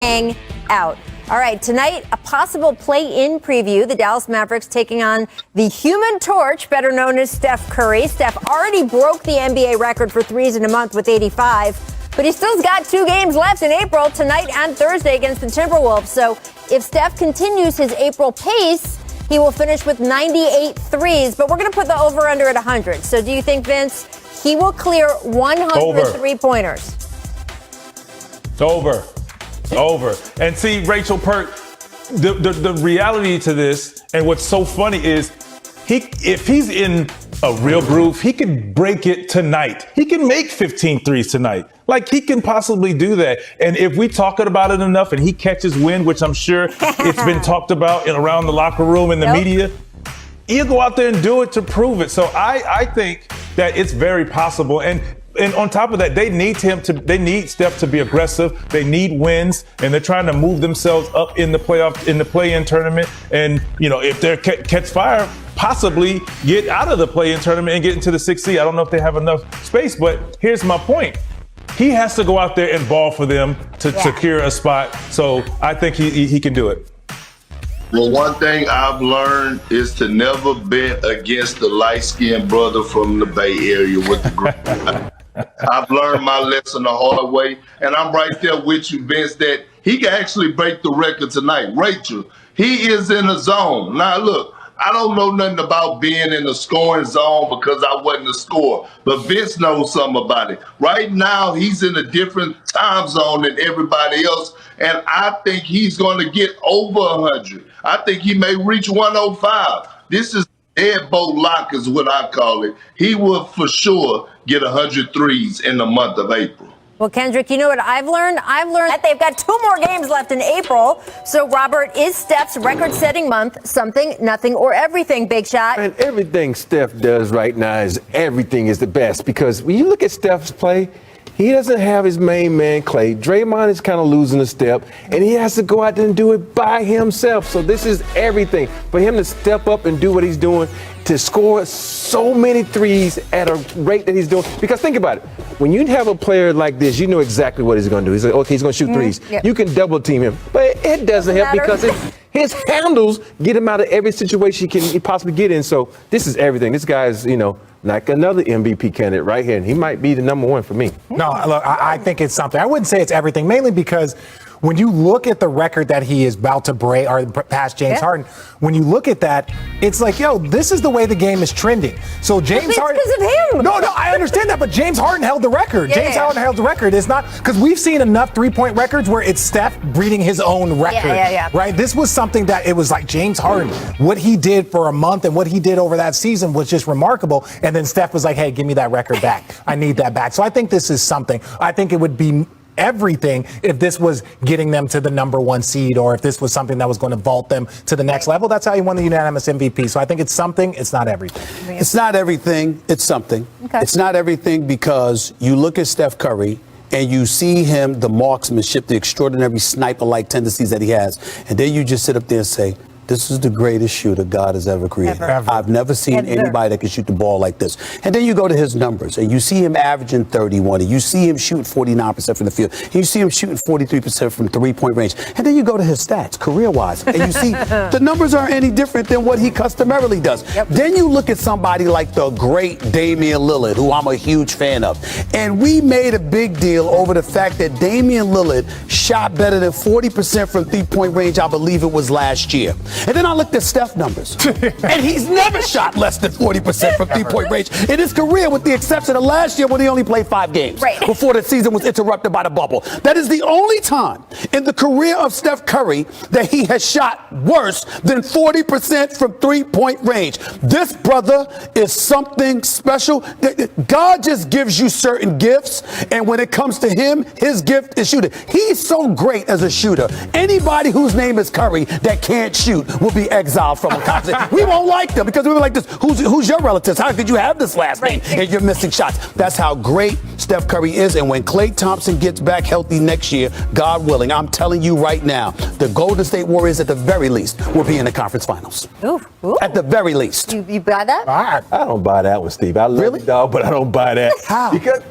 out. All right, tonight, a possible play-in preview. The Dallas Mavericks taking on the Human Torch, better known as Steph Curry. Steph already broke the NBA record for threes in a month with 85, but he still's got 2 games left in April, tonight and Thursday against the Timberwolves. So if Steph continues his April pace, he will finish with 98 threes, but we're going to put the over-under at 100. So do you think, Vince, he will clear 100 three-pointers? Over. And see, Rachel Perk, the reality to this, and what's so funny is, if he's in a real groove, he could break it tonight. He can make 15 threes tonight. Like, he can possibly do that. And if we talking about it enough and he catches wind, which I'm sure it's been talked about around the locker room and the media, he'll go out there and do it to prove it. So I think that it's very possible. And on top of that, they need Steph to be aggressive. They need wins, and they're trying to move themselves up in the play-in tournament. And, if they catch fire, possibly get out of the play-in tournament and get into the 6th seed. I don't know if they have enough space, but here's my point. He has to go out there and ball for them to secure a spot. So I think he can do it. Well, one thing I've learned is to never bet against the light-skinned brother from the Bay Area with the green. I've learned my lesson the hard way, and I'm right there with you, Vince, that he can actually break the record tonight. Rachel, he is in a zone. Now, look, I don't know nothing about being in the scoring zone because I wasn't a scorer, but Vince knows something about it. Right now, he's in a different time zone than everybody else, and I think he's going to get over 100. I think he may reach 105. This is deadbolt lock is what I call it. He will for sure get 100 threes in the month of April. Well, Kendrick, you know what I've learned? I've learned that they've got 2 more games left in April. So, Robert, is Steph's record-setting month something, nothing, or everything, Big Shot? And everything Steph does right now is everything is the best, because when you look at Steph's play, he doesn't have his main man, Clay. Draymond is kind of losing a step, and he has to go out there and do it by himself. So this is everything. For him to step up and do what he's doing, to score so many threes at a rate that he's doing. Because think about it. When you have a player like this, you know exactly what he's going to do. He's like, okay, he's going to shoot threes. Yep. You can double team him. But it doesn't help because his handles get him out of every situation he can possibly get in. So this is everything. This guy is, like another MVP candidate right here, and he might be the number 1 for me. No, look, I think it's something. I wouldn't say it's everything, mainly because when you look at the record that he is about to break, or past James Harden, when you look at that, it's like, this is the way the game is trending. So James Harden, because of him. No, I understand that, but James Harden held the record. James Harden held the record. It's not because we've seen enough 3-point records where it's Steph breeding his own record. Right? This was something that it was like James Harden, what he did for a month and what he did over that season was just remarkable. And then Steph was like, hey, give me that record back. I need that back. So I think this is something. I think it would be everything if this was getting them to the number 1 seed, or if this was something that was going to vault them to the next level. That's how he won the unanimous MVP. So I think it's something. It's not everything. It's not everything. It's something. Okay. It's not everything because you look at Steph Curry and you see him, the marksmanship, the extraordinary sniper-like tendencies that he has. And then you just sit up there and say, this is the greatest shooter God has ever created. Ever. I've never seen anybody that can shoot the ball like this. And then you go to his numbers, and you see him averaging 31, and you see him shooting 49% from the field, and you see him shooting 43% from 3-point range. And then you go to his stats, career-wise, and you see the numbers aren't any different than what he customarily does. Then you look at somebody like the great Damian Lillard, who I'm a huge fan of. And we made a big deal over the fact that Damian Lillard shot better than 40% from 3-point range, I believe it was last year. And then I looked at Steph's numbers, and he's never shot less than 40% from 3-point range in his career, with the exception of last year when he only played 5 games before the season was interrupted by the bubble. That is the only time in the career of Steph Curry that he has shot worse than 40% from 3-point range. This brother is something special. God just gives you certain gifts, and when it comes to him, his gift is shooting. He's so great as a shooter. Anybody whose name is Curry that can't shoot will be exiled from a conversation. We won't like them because we were like this. Who's your relatives? How could you have this last name and you're missing shots? That's how great Steph Curry is. And when Klay Thompson gets back healthy next year, God willing, I'm telling you right now, the Golden State Warriors at the very least will be in the conference finals. Ooh. At the very least. You buy that? I don't buy that one, Steve. I love Really? you, dog, but I don't buy that. How? Because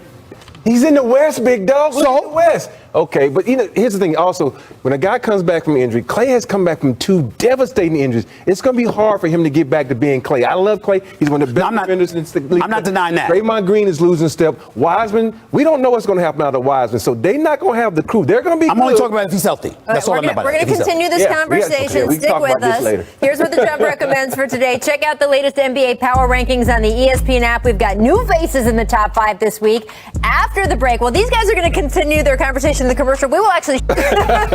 he's in the West, big dog. Who's in the West? Okay, but here's the thing. Also, when a guy comes back from injury, Klay has come back from 2 devastating injuries. It's going to be hard for him to get back to being Klay. I love Klay. He's one of the best defenders in the league. I'm not denying that. Draymond Green is losing step. Wiseman, we don't know what's going to happen out of Wiseman, so they're not going to have the crew. They're going to be. I'm only talking about if he's healthy. That's all I'm about. We're going to continue this conversation. Stick with us. Here's what the Jump recommends for today. Check out the latest NBA power rankings on the ESPN app. We've got new faces in the top 5 this week. After the break, well, these guys are going to continue their conversation in the commercial. We will actually. I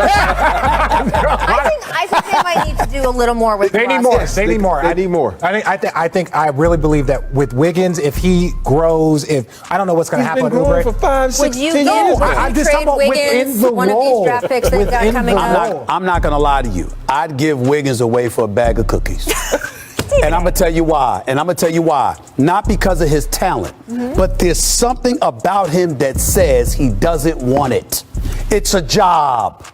think they might need to do a little more with. They need more. They need more. I need more. I really believe that with Wiggins, if he grows, I don't know what's going to happen. He's been growing for 5, 6, 10 years. I'm just talking about within the one role. Of these draft picks they've got coming up. I'm not going to lie to you. I'd give Wiggins away for a bag of cookies. And I'm going to tell you why. Not because of his talent, but there's something about him that says he doesn't want it. It's a job.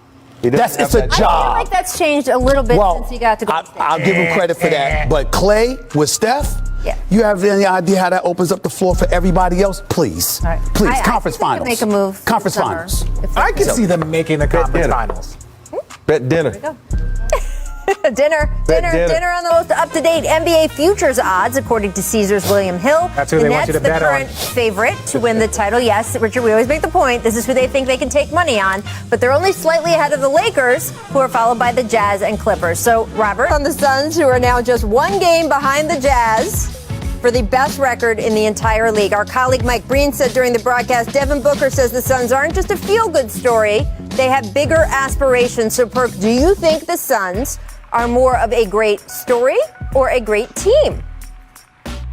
It's a job. I feel like that's changed a little bit since he got to Golden State. I'll give him credit for that. But Klay with Steph, you have any idea how that opens up the floor for everybody else? Please. Right. Please. Conference finals. Make a move. Conference finals. I can see them making the conference finals. Bet dinner. There we go. Dinner on the most up-to-date NBA futures odds, according to Caesars William Hill. That's who they want you to bet on. The current favorite to win the title. Yes, Richard, we always make the point. This is who they think they can take money on. But they're only slightly ahead of the Lakers, who are followed by the Jazz and Clippers. So, Robert, on the Suns, who are now just 1 game behind the Jazz for the best record in the entire league. Our colleague Mike Breen said during the broadcast, Devin Booker says the Suns aren't just a feel-good story. They have bigger aspirations. So, Perk, do you think the Suns are more of a great story or a great team?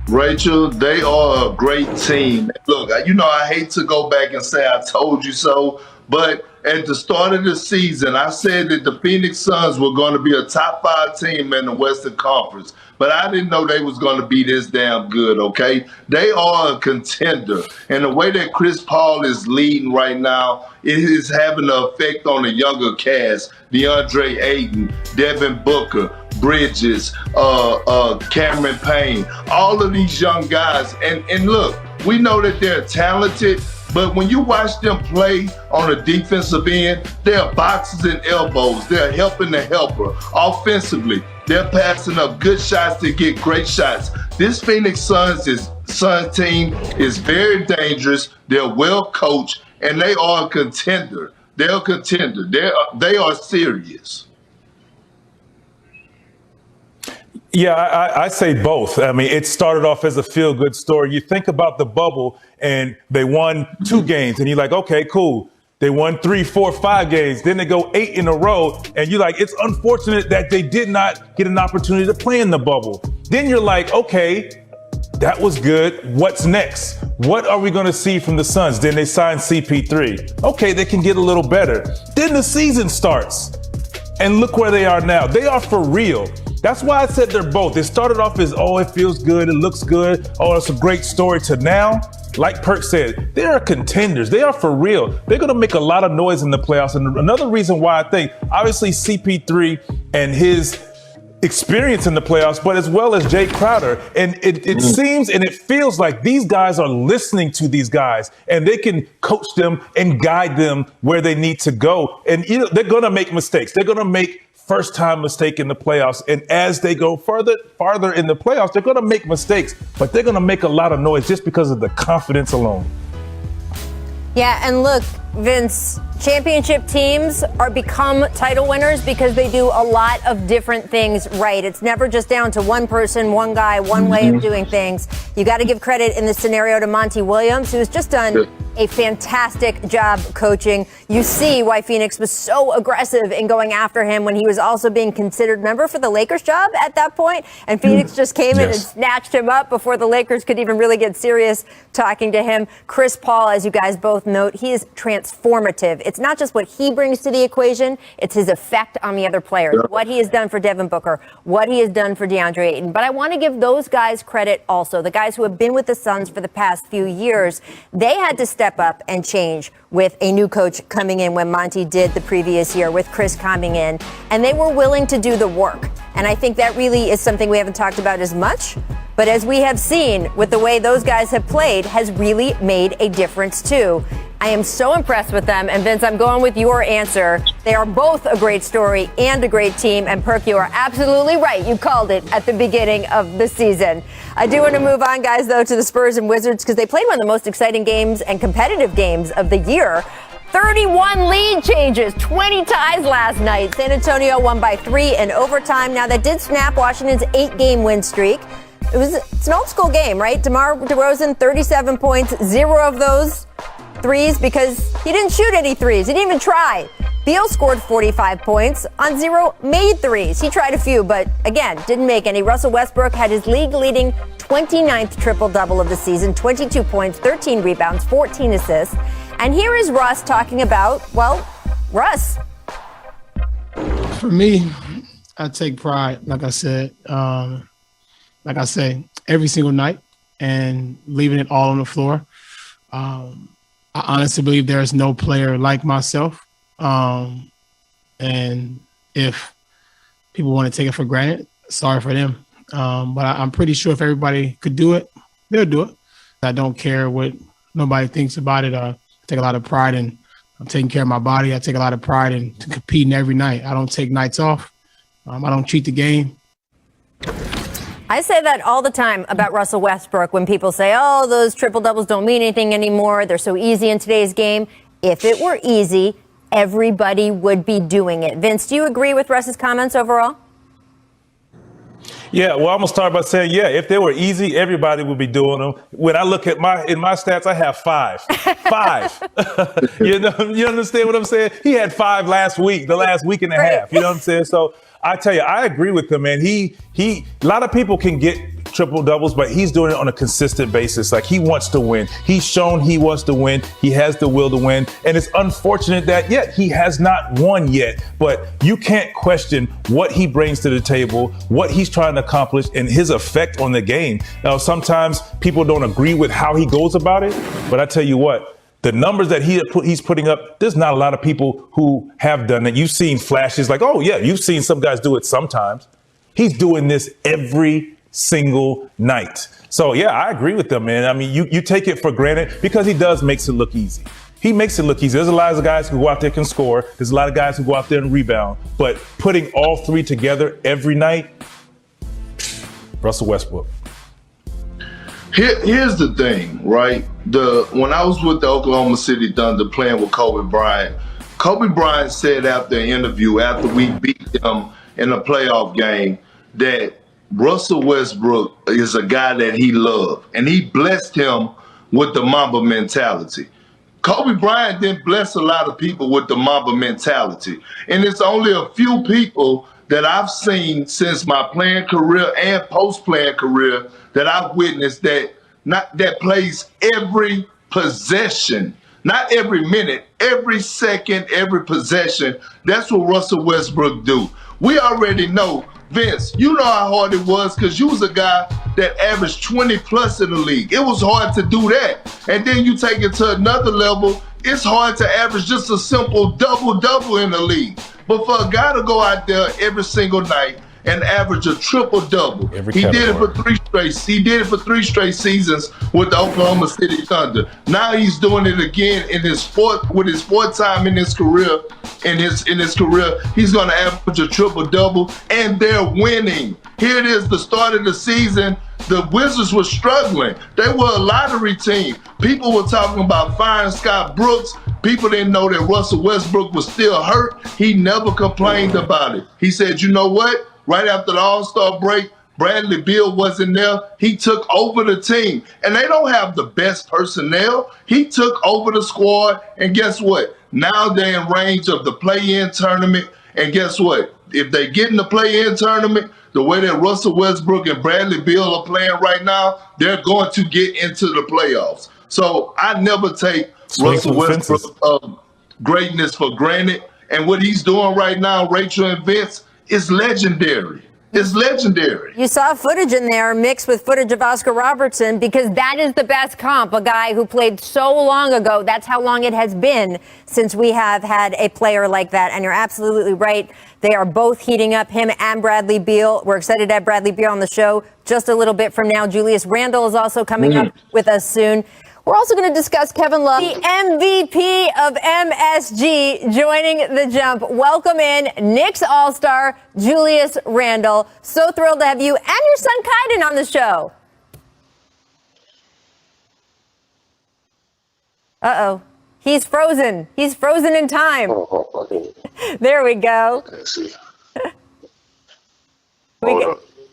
Rachel, they are a great team. Look, I hate to go back and say I told you so, but at the start of the season, I said that the Phoenix Suns were going to be a top 5 team in the Western Conference. But I didn't know they was going to be this damn good, okay? They are a contender. And the way that Chris Paul is leading right now, it is having an effect on the younger cast. DeAndre Ayton, Devin Booker, Bridges, Cameron Payne, all of these young guys. And look, we know that they're talented, but when you watch them play on the defensive end, they're boxes and elbows. They're helping the helper. Offensively, they're passing up good shots to get great shots. This Phoenix Suns team is very dangerous. They're well coached, and they are a contender. They're a contender. They are serious. Yeah, I say both. I mean, it started off as a feel-good story. You think about the bubble, and they won 2 games, and you're like, okay, cool. They won 3, 4, 5 games. Then they go 8 in a row, and you're like, it's unfortunate that they did not get an opportunity to play in the bubble. Then you're like, okay, that was good. What's next? What are we going to see from the Suns? Then they sign CP3. Okay, they can get a little better. Then the season starts, and look where they are now. They are for real. That's why I said they're both. It started off as, oh, it feels good, it looks good, oh, it's a great story, to now, like Perk said, they are contenders. They are for real. They're going to make a lot of noise in the playoffs. And another reason why I think, obviously, CP3 and his experience in the playoffs, but as well as Jay Crowder. And it seems and it feels like these guys are listening to these guys, and they can coach them and guide them where they need to go. And they're going to make mistakes. They're going to make first-time mistake in the playoffs. And as they go farther in the playoffs, they're going to make mistakes, but they're going to make a lot of noise just because of the confidence alone. Yeah, and look, Vince, championship teams become title winners because they do a lot of different things right. It's never just down to one person, one guy, one way of doing things. You got to give credit in this scenario to Monty Williams, who's just done a fantastic job coaching. You see why Phoenix was so aggressive in going after him when he was also being considered, remember, for the Lakers job at that point? And Phoenix just came in and snatched him up before the Lakers could even really get serious talking to him. Chris Paul, as you guys both note, he is transformative. It's not just what he brings to the equation, it's his effect on the other players. What he has done for Devin Booker, what he has done for DeAndre Ayton. But I want to give those guys credit also, the guys who have been with the Suns for the past few years. They had to step up and change with a new coach coming in when Monty did the previous year, with Chris coming in, and they were willing to do the work. And I think that really is something we haven't talked about as much, but as we have seen with the way those guys have played, has really made a difference too. I am so impressed with them. And Vince, I'm going with your answer. They are both a great story and a great team. And Perk, you are absolutely right. You called it at the beginning of the season. I do want to move on, guys, though, to the Spurs and Wizards because they played one of the most exciting games and competitive games of the year. 31 lead changes, 20 ties last night. San Antonio won by 3 in overtime. Now, that did snap Washington's 8-game win streak. It's an old school game, right? DeMar DeRozan, 37 points, 0 of those threes because he didn't shoot any threes. He didn't even try. Beal scored 45 points on 0 made threes. He tried a few, but again, didn't make any. Russell Westbrook had his league-leading 29th triple-double of the season, 22 points, 13 rebounds, 14 assists. And here is Russ talking about, well, Russ. For me, I take pride, like I said, every single night and leaving it all on the floor. I honestly believe there is no player like myself. And if people want to take it for granted, sorry for them. But I'm pretty sure if everybody could do it, they'll do it. I don't care what nobody thinks about it. I take a lot of pride in taking care of my body. I take a lot of pride in competing every night. I don't take nights off. I don't cheat the game. I say that all the time about Russell Westbrook when people say, oh, those triple doubles don't mean anything anymore. They're so easy in today's game. If it were easy, everybody would be doing it. Vince, do you agree with Russ's comments overall? Yeah, well, I'm gonna start by saying, yeah, if they were easy, everybody would be doing them. When I look at my stats, I have 5. 5. You understand what I'm saying? He had 5 last week, the last week and a half. You know what I'm saying? So I tell you, I agree with him, man. A lot of people can get triple doubles, but he's doing it on a consistent basis. Like, he wants to win. He's shown he wants to win. He has the will to win. And it's unfortunate that he has not won yet, but you can't question what he brings to the table, what he's trying to accomplish, and his effect on the game. Now, sometimes people don't agree with how he goes about it, but I tell you what, the numbers that he's putting up, there's not a lot of people who have done it. You've seen flashes like, oh, yeah, you've seen some guys do it sometimes. He's doing this every single night. So, yeah, I agree with them, man. I mean, you take it for granted because he makes it look easy. He makes it look easy. There's a lot of guys who go out there can score. There's a lot of guys who go out there and rebound. But putting all 3 together every night, Russell Westbrook. Here's the thing, right? When I was with the Oklahoma City Thunder playing with Kobe Bryant said after an interview, after we beat them in a playoff game, that Russell Westbrook is a guy that he loved, and he blessed him with the Mamba mentality. Kobe Bryant didn't bless a lot of people with the Mamba mentality, and it's only a few people that I've seen since my playing career and post-playing career that I've witnessed that plays every possession, not every minute, every second, every possession. That's what Russell Westbrook do. We already know, Vince, you know how hard it was because you was a guy that averaged 20 plus in the league. It was hard to do that. And then you take it to another level, it's hard to average just a simple double-double in the league. But for a guy to go out there every single night and average a triple-double, he did it for 3 straight. He did it for 3 straight seasons with the Oklahoma City Thunder. Now he's doing it again with his fourth time in his career. In his career, he's going to average a triple-double, and they're winning. Here it is, the start of the season. The Wizards were struggling. They were a lottery team. People were talking about firing Scott Brooks. People didn't know that Russell Westbrook was still hurt. He never complained about it. He said, you know what? Right after the All-Star break, Bradley Beal wasn't there. He took over the team. And they don't have the best personnel. He took over the squad. And guess what? Now they're in range of the play-in tournament. And guess what? If they get in the play-in tournament, the way that Russell Westbrook and Bradley Beal are playing right now, they're going to get into the playoffs. So I never take Russell Westbrook's greatness for granted. And what he's doing right now, Rachel and Vince, is legendary. It's legendary. You saw footage in there mixed with footage of Oscar Robertson because that is the best comp, a guy who played so long ago. That's how long it has been since we have had a player like that. And you're absolutely right. They are both heating up, him and Bradley Beal. We're excited to have Bradley Beal on the show just a little bit from now. Julius Randle is also coming up with us soon. We're also going to discuss Kevin Love, the MVP of MSG, joining the Jump. Welcome in Knicks All-Star Julius Randle. So thrilled to have you and your son Kaiden on the show. Uh-oh. He's frozen. He's frozen in time. There we go.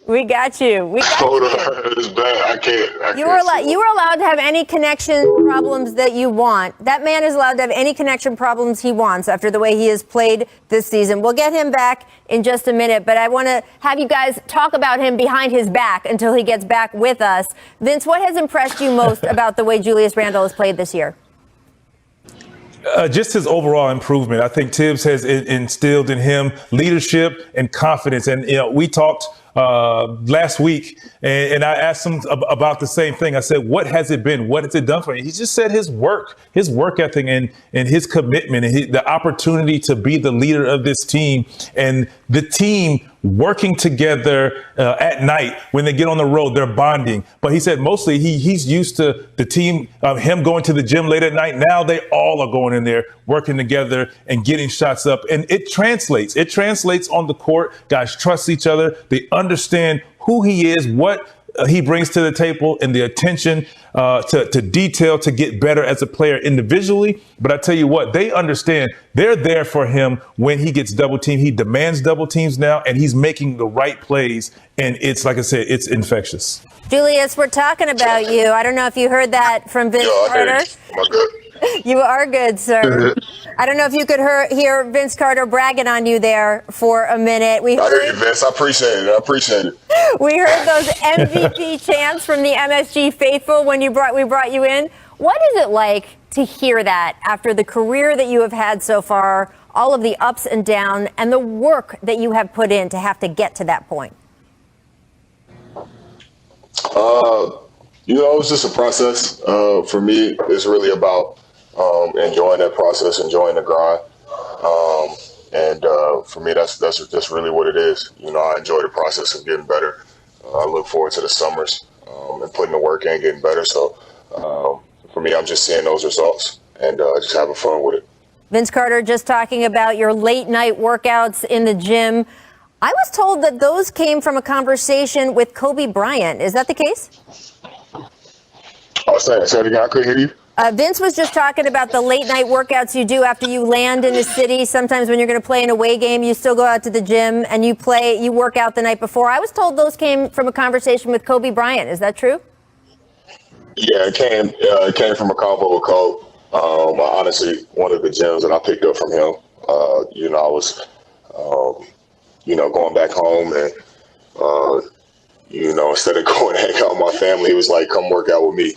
We got you. Hold on, it's bad. I can't. You were allowed to have any connection problems that you want. That man is allowed to have any connection problems he wants after the way he has played this season. We'll get him back in just a minute, but I want to have you guys talk about him behind his back until he gets back with us. Vince, what has impressed you most about the way Julius Randle has played this year? Just his overall improvement. I think Tibbs has instilled in him leadership and confidence. And, we talked last week and I asked him about the same thing. I said, what has it been? What has it done for you? He just said his work ethic and his commitment and the opportunity to be the leader of this team and the team working together at night when they get on the road, they're bonding. But he said mostly he's used to the team, him going to the gym late at night. Now they all are going in there, working together and getting shots up. And it translates. It translates on the court. Guys trust each other. They understand who he is, what he brings to the table, and the attention to detail to get better as a player individually. But I tell you what, they understand they're there for him when he gets double teamed. He demands double teams now, and he's making the right plays. And it's, like I said, it's infectious. Julius, we're talking about you. I don't know if you heard that from Vince Carter. You are good, sir. I don't know if you could hear Vince Carter bragging on you there for a minute. I hear you, Vince. I appreciate it. We heard those MVP chants from the MSG faithful when we brought you in. What is it like to hear that after the career that you have had so far, all of the ups and downs, and the work that you have put in to have to get to that point? It's just a process. For me, it's really about enjoying that process, enjoying the grind. For me, that's really what it is. I enjoy the process of getting better. I look forward to the summers and putting the work in, getting better. So for me, I'm just seeing those results and just having fun with it. Vince Carter just talking about your late night workouts in the gym. I was told that those came from a conversation with Kobe Bryant. Is that the case? Oh, say it again. I couldn't hear you. Vince was just talking about the late night workouts you do after you land in the city. Sometimes when you're going to play an away game, you still go out to the gym and you work out the night before. I was told those came from a conversation with Kobe Bryant. Is that true? Yeah, it came from a convo with Kobe. Honestly, one of the gyms that I picked up from him. I was, going back home and, instead of going hang out with my family, he was like, come work out with me.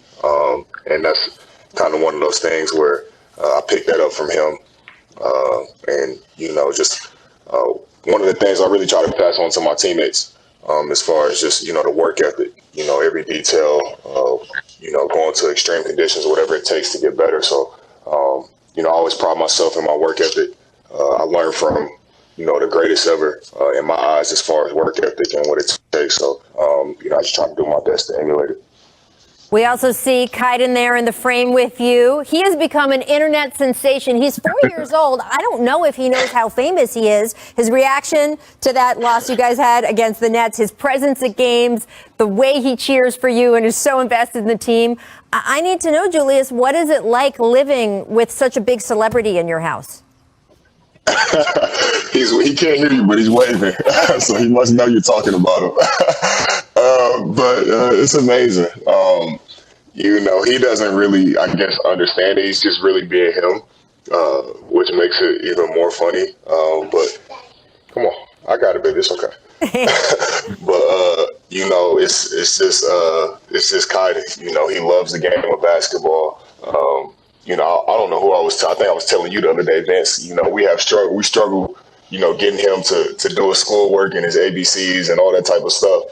And that's kind of one of those things where I picked that up from him. One of the things I really try to pass on to my teammates as far as just, the work ethic, every detail of, going to extreme conditions, whatever it takes to get better. So, I always pride myself in my work ethic. I learned from, the greatest ever in my eyes as far as work ethic and what it takes. So, I just try to do my best to emulate it. We also see Kaiden there in the frame with you. He has become an internet sensation. He's 4 years old. I don't know if he knows how famous he is. His reaction to that loss you guys had against the Nets, his presence at games, the way he cheers for you and is so invested in the team. I need to know, Julius, what is it like living with such a big celebrity in your house? He can't hear you, but he's waving. So he must know you're talking about him. But it's amazing. He doesn't really, I guess, understand it. He's just really being him, which makes it even more funny. But come on, I got it, baby. It's okay. But it's just Kaiden. He loves the game of basketball. I don't know who I think I was telling you the other day, Vince. We struggle, getting him to do his schoolwork and his ABCs and all that type of stuff.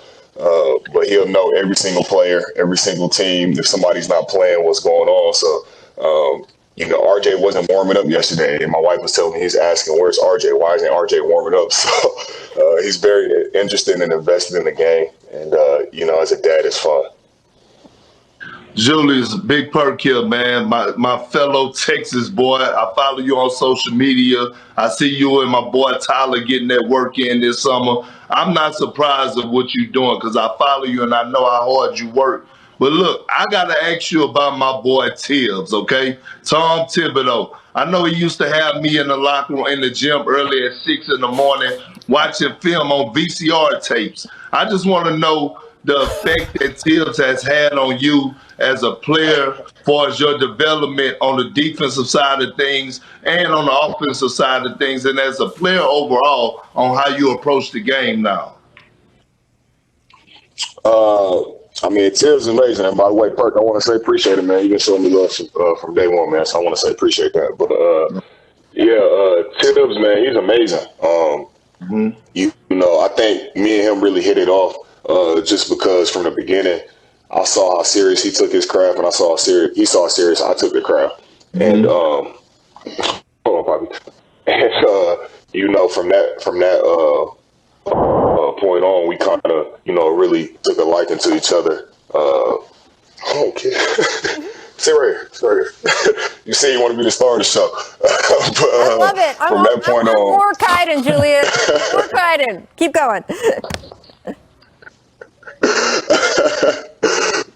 But he'll know every single player, every single team, if somebody's not playing, what's going on. So, RJ wasn't warming up yesterday, and my wife was telling me, he's asking, where's RJ? Why isn't RJ warming up? So he's very interested and invested in the game. And, as a dad, it's fun. Julius, Big Perk here, man. My fellow Texas boy. I follow you on social media. I see you and my boy Tyler getting that work in this summer. I'm not surprised of what you're doing because I follow you and I know how hard you work. But look, I got to ask you about my boy Tibbs, okay? Tom Thibodeau. I know he used to have me in the locker room in the gym early at 6 in the morning watching film on VCR tapes. I just want to know the effect that Tibbs has had on you as a player, as far as your development on the defensive side of things and on the offensive side of things, and as a player overall on how you approach the game now. I mean, Tibbs is amazing. And by the way, Perk, I want to say appreciate it, man. You've been showing me love from day one, man. So I want to say appreciate that. But Tibbs, man, he's amazing. You know, I think me and him really hit it off just because from the beginning, I saw how serious he took his craft, and I saw how serious he saw how serious I took the craft. And hold on, Bobby. And you know, from that point on, we kind of, you know, really took a liking to each other. Okay. Sit right here. You say you want to be the star of the show. But, I love it. From that point on. More Kaiden, Julius. More Kaiden. Keep going.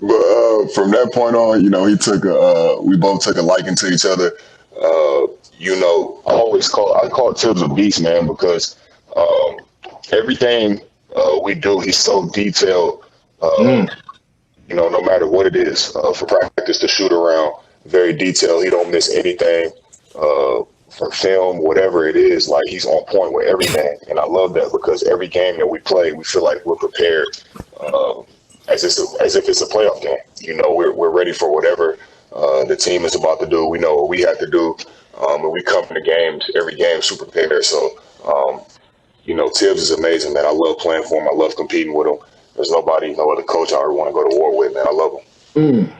But from that point on, you know, we both took a liking to each other. You know, I call Tibbs a beast, man, because everything we do, he's so detailed. You know, no matter what it is, for practice, to shoot around, very detailed. He don't miss anything. From film, whatever it is, like he's on point with everything, and I love that because every game that we play, we feel like we're prepared, as if it's a playoff game. You know, we're ready for whatever the team is about to do. We know what we have to do, and we come to games, every game, super prepared. So, you know, Tibbs is amazing, man. I love playing for him. I love competing with him. There's no other coach I ever want to go to war with, man. I love him.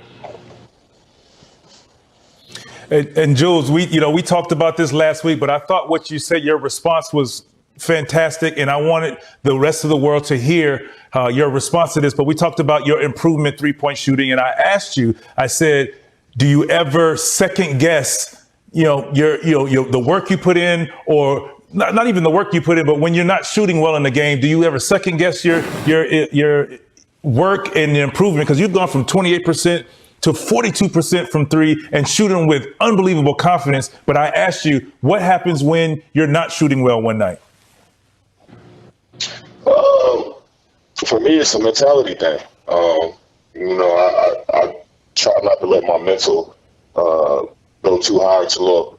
And Jules, we talked about this last week, but I thought what you said, your response was fantastic, and I wanted the rest of the world to hear your response to this. But we talked about your improvement 3-point shooting, and I asked you, I said, do you ever second guess, your the work you put in, or not even the work you put in, but when you're not shooting well in the game, do you ever second guess your work and the improvement? Because you've gone from 28% to 42% from three and shooting with unbelievable confidence. But I asked you, what happens when you're not shooting well one night? For me, it's a mentality thing. You know, I try not to let my mental go too high or too low.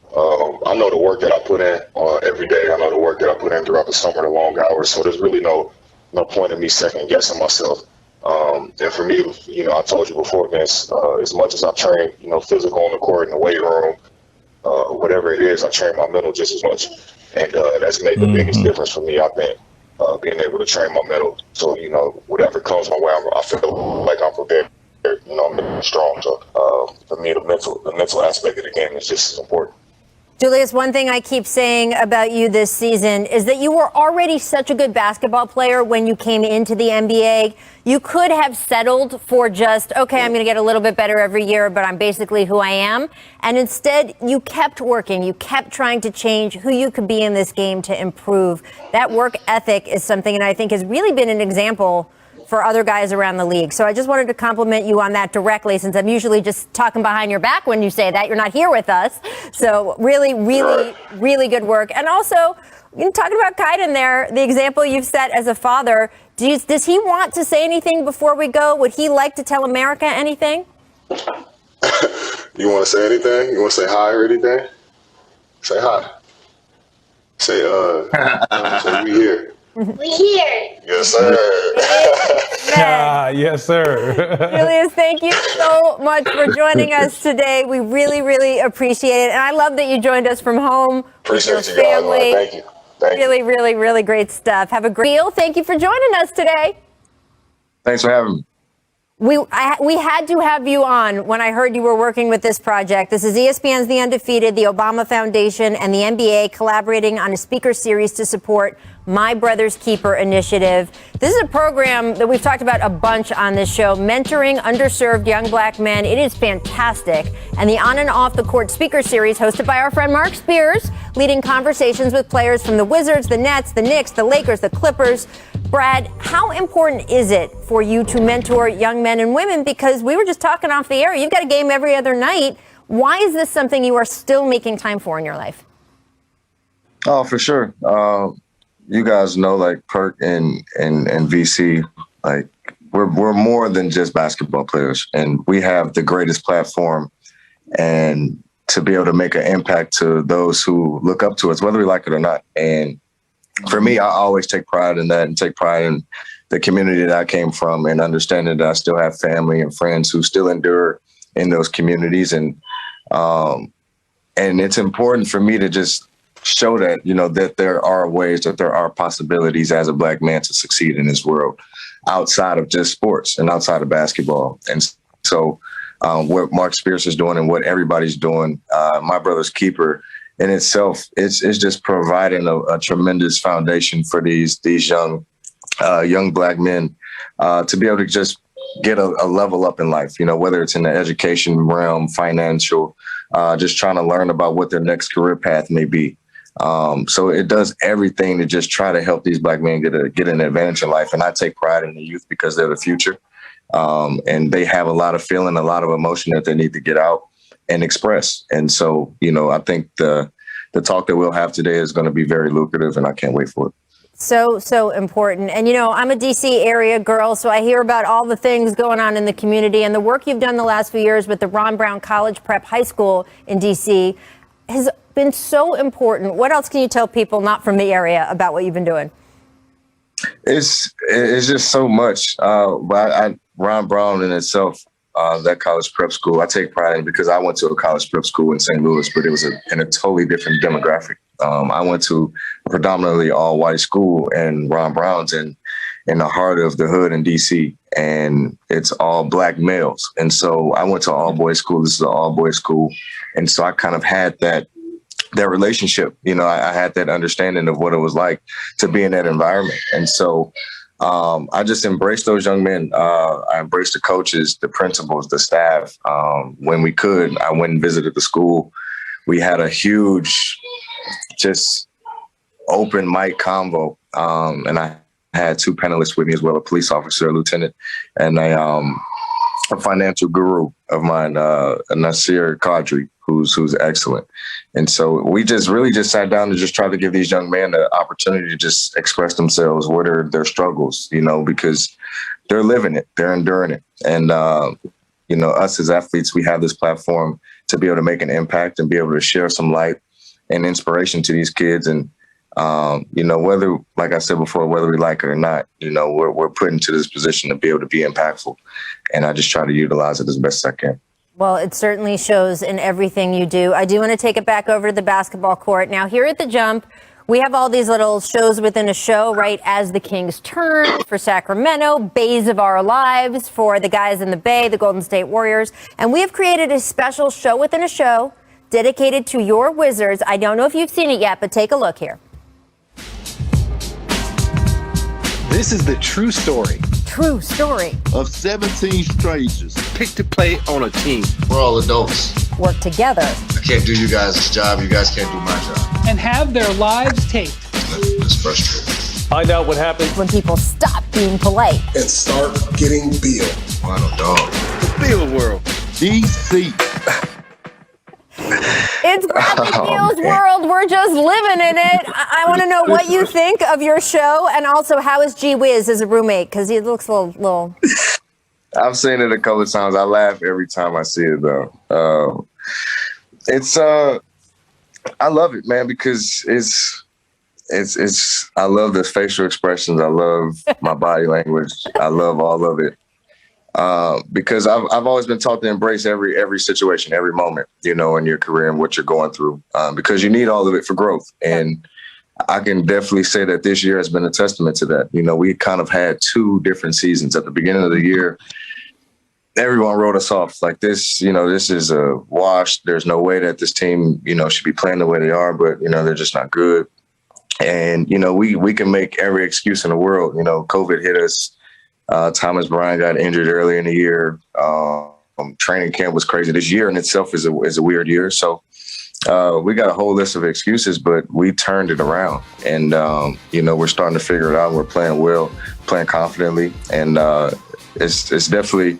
I know the work that I put in every day. I know the work that I put in throughout the summer, the long hours. So there's really no point in me second guessing myself. And for me, you know, I told you before, Vince, as much as I train, you know, physical on the court, in the weight room, whatever it is, I train my mental just as much. And that's made the biggest difference for me, I think, being able to train my mental. So, you know, whatever comes my way, I feel like I'm prepared. You know, I'm strong. So for me, the mental aspect of the game is just as important. Julius, one thing I keep saying about you this season is that you were already such a good basketball player when you came into the NBA. You could have settled for just, okay, I'm going to get a little bit better every year, but I'm basically who I am. And instead, you kept working. You kept trying to change who you could be in this game to improve. That work ethic is something that I think has really been an example for other guys around the league. So I just wanted to compliment you on that directly, since I'm usually just talking behind your back when you say that. You're not here with us. So really, really, really good work. And also, talking about Kaiden there, the example you've set as a father, does he want to say anything before we go? Would he like to tell America anything? You want to say anything? You want to say hi or anything? Say hi. Say, say we here. We here. Yes, sir. Yes, sir. Julius, thank you so much for joining us today. We really, really appreciate it. And I love that you joined us from home. Appreciate with your you guys. family. Thank you. Really, really, really great stuff. Have a great deal. Thank you for joining us today. Thanks for having me. We had to have you on when I heard you were working with this project. This is ESPN's The Undefeated, the Obama Foundation, and the NBA collaborating on a speaker series to support My Brother's Keeper initiative. This is a program that we've talked about a bunch on this show, mentoring underserved young black men. It is fantastic. And the On and Off the Court speaker series, hosted by our friend Mark Spears, leading conversations with players from the Wizards, the Nets, the Knicks, the Lakers, the Clippers. Brad, how important is it for you to mentor young men and women? Because we were just talking off the air. You've got a game every other night. Why is this something you are still making time for in your life? Oh, for sure. You guys know, like Perk and VC, like we're more than just basketball players, and we have the greatest platform, and to be able to make an impact to those who look up to us, whether we like it or not. And for me, I always take pride in that and take pride in the community that I came from and understanding that I still have family and friends who still endure in those communities. And it's important for me to just show that, you know, that there are ways, that there are possibilities as a black man to succeed in this world outside of just sports and outside of basketball. And so what Mark Spears is doing and what everybody's doing, My Brother's Keeper, in itself, it's just providing a tremendous foundation for these young black men to be able to just get a level up in life, you know, whether it's in the education realm, financial, just trying to learn about what their next career path may be. So it does everything to just try to help these black men get an advantage in life. And I take pride in the youth because they're the future. And they have a lot of feeling, a lot of emotion that they need to get out and express. And so, you know, I think the talk that we'll have today is going to be very lucrative, and I can't wait for it. So important. And, you know, I'm a D.C. area girl, so I hear about all the things going on in the community, and the work you've done the last few years with the Ron Brown College Prep High School in D.C. has been so important. What else can you tell people not from the area about what you've been doing? It's just so much. But Ron Brown in itself, that college prep school, I take pride in because I went to a college prep school in St. Louis, but it was in a totally different demographic. I went to a predominantly all-white school, and Ron Brown's in the heart of the hood in D.C., and it's all black males. And so I went to all-boys school. This is an all-boys school. And so I kind of had that relationship. You know, I had that understanding of what it was like to be in that environment. And so I just embraced those young men. I embraced the coaches, the principals, the staff. When we could, I went and visited the school. We had a huge, just open mic convo. And I had two panelists with me as well, a police officer, a lieutenant, and a financial guru of mine, Nasir Qadri, who's excellent. And so we just really just sat down and just tried to give these young men the opportunity to just express themselves, what are their struggles, you know, because they're living it, they're enduring it. And, you know, us as athletes, we have this platform to be able to make an impact and be able to share some light and inspiration to these kids. And, you know, whether, like I said before, whether we like it or not, you know, we're put into this position to be able to be impactful. And I just try to utilize it as best as I can. Well, it certainly shows in everything you do. I do want to take it back over to the basketball court. Now, here at The Jump, we have all these little shows within a show, right? As the Kings Turn for Sacramento, Bays of Our Lives for the guys in the Bay, the Golden State Warriors. And we have created a special show within a show dedicated to your Wizards. I don't know if you've seen it yet, but take a look here. This is the true story. True story. Of 17 strangers Picked to play on a team. We're all adults. Work together. I can't do you guys' job. You guys can't do my job. And have their lives taped. It's frustrating. Find out what happens when people stop being polite. And start getting billed. Final dog. The Bill world. DC. It's Bradley Beal's world. We're just living in it. I want to know what you think of your show, and also how is G Wiz as a roommate, because he looks a little. I've seen it a couple of times. I laugh every time I see it, though. I love it, man, because it's. I love the facial expressions. I love my body language. I love all of it. Because I've always been taught to embrace every situation, every moment, you know, in your career and what you're going through, because you need all of it for growth. And I can definitely say that this year has been a testament to that. You know, we kind of had two different seasons. At the beginning of the year, everyone wrote us off like this. This is a wash. There's no way that this team, should be playing the way they are, but they're just not good. And we can make every excuse in the world. COVID hit us. Thomas Bryant got injured earlier in the year. Training camp was crazy. This year in itself is a weird year. So we got a whole list of excuses, but we turned it around. And, we're starting to figure it out. We're playing well, playing confidently. And it's definitely,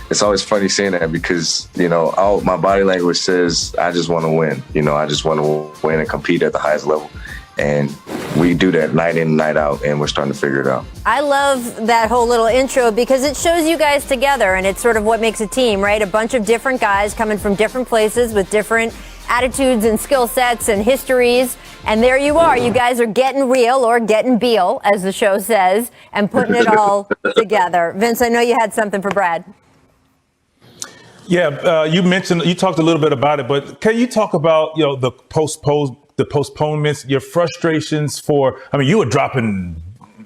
it's always funny seeing that because, my body language says I just want to win. I just want to win and compete at the highest level. And we do that night in and night out, and we're starting to figure it out. I love that whole little intro because it shows you guys together, and it's sort of what makes a team, right? A bunch of different guys coming from different places with different attitudes and skill sets and histories. And there you are. You guys are getting real, or getting Beal, as the show says, and putting it all together. Vince, I know you had something for Brad. Yeah, you talked a little bit about it, but can you talk about, the postponements, your frustrations you were dropping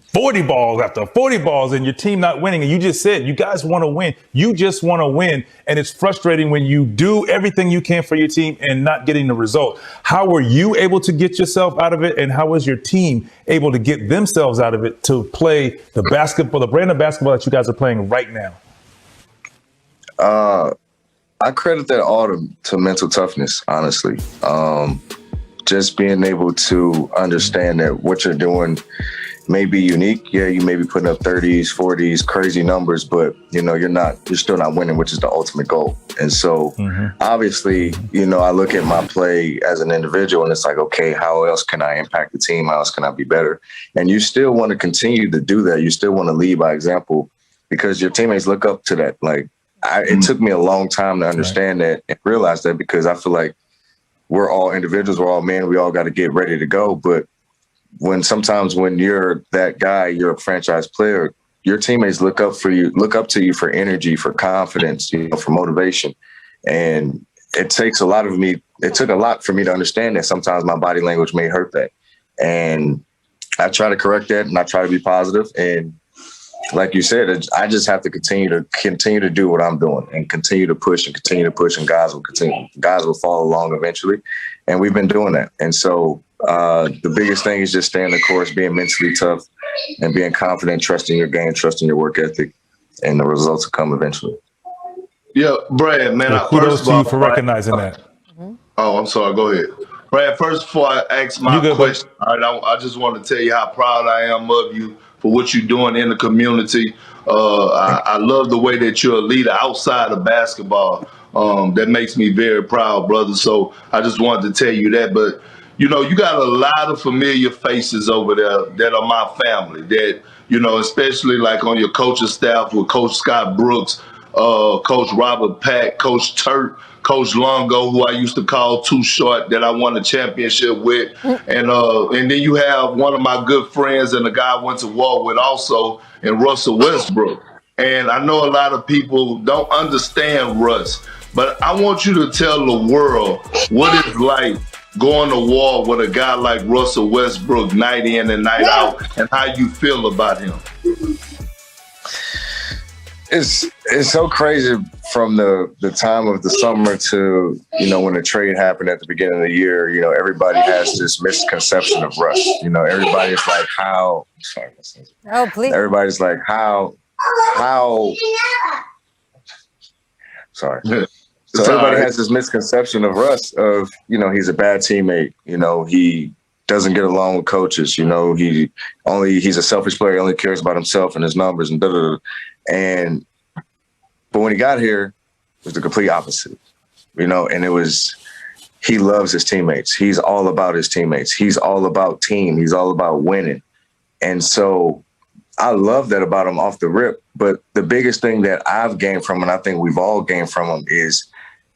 40 balls after 40 balls and your team not winning. And you just said, you guys want to win. You just want to win. And it's frustrating when you do everything you can for your team and not getting the result. How were you able to get yourself out of it? And how was your team able to get themselves out of it to play the brand of basketball that you guys are playing right now? I credit that all to mental toughness, honestly. Just being able to understand that what you're doing may be unique. Yeah, you may be putting up 30s, 40s, crazy numbers, but you're still not winning, which is the ultimate goal. And so obviously, I look at my play as an individual and it's like, okay, how else can I impact the team? How else can I be better? And you still want to continue to do that. You still want to lead by example because your teammates look up to that. Like it took me a long time to understand that and realize that because I feel like we're all individuals, we're all men, we all got to get ready to go. But sometimes when you're that guy, you're a franchise player, your teammates look up to you for energy, for confidence, for motivation. And it took a lot for me to understand that sometimes my body language may hurt that. And I try to correct that and I try to be positive. And like you said, I just have to continue to do what I'm doing and continue to push and guys will follow along eventually. And we've been doing that. And so the biggest thing is just staying the course, being mentally tough and being confident, trusting your game, trusting your work ethic, and the results will come eventually. Yeah, Brad, man. Kudos to you for recognizing that. Oh, I'm sorry. Go ahead. Brad, first before I ask my question, all right, I just want to tell you how proud I am of you for what you're doing in the community. I love the way that you're a leader outside of basketball. That makes me very proud, brother. So I just wanted to tell you that. But, you got a lot of familiar faces over there that are my family that, especially like on your coaching staff with Coach Scott Brooks, Coach Robert Pack, Coach Turt, Coach Longo, who I used to call Too Short, that I won a championship with. And then you have one of my good friends and the guy I went to war with also, and Russell Westbrook. And I know a lot of people don't understand Russ, but I want you to tell the world what it's like going to war with a guy like Russell Westbrook night in and night out, and how you feel about him. It's so crazy from the time of the summer to, when the trade happened at the beginning of the year, everybody has this misconception of Russ. Everybody's like, how, sorry. Oh, please. Everybody's like, how, sorry. So everybody has this misconception of Russ of, he's a bad teammate. He doesn't get along with coaches. He's a selfish player. He only cares about himself and his numbers and but when he got here, it was the complete opposite, and it was, he loves his teammates. He's all about his teammates. He's all about team. He's all about winning. And so I love that about him off the rip. But the biggest thing that I've gained from him, and I think we've all gained from him, is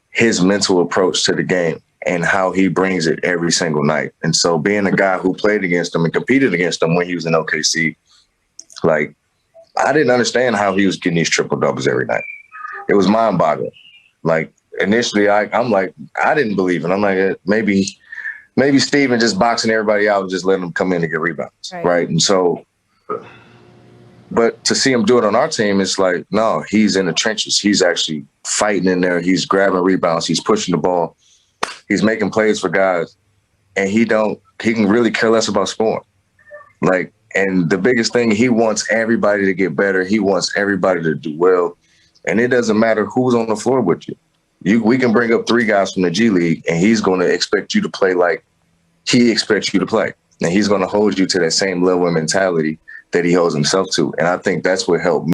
his mental approach to the game and how he brings it every single night. And so being a guy who played against him and competed against him when he was in OKC, like, I didn't understand how he was getting these triple doubles every night. It was mind boggling. Like initially I'm like, I didn't believe it. I'm like, maybe Steven just boxing everybody out and just letting them come in and get rebounds. Right. And so But to see him do it on our team, it's like, no, he's in the trenches. He's actually fighting in there. He's grabbing rebounds. He's pushing the ball. He's making plays for guys. And he can really care less about scoring. Like, and the biggest thing, he wants everybody to get better. He wants everybody to do well. And it doesn't matter who's on the floor with you. We can bring up 3 guys from the G League, and he's going to expect you to play like he expects you to play. And he's going to hold you to that same level of mentality that he holds himself to. And I think that's what helped me.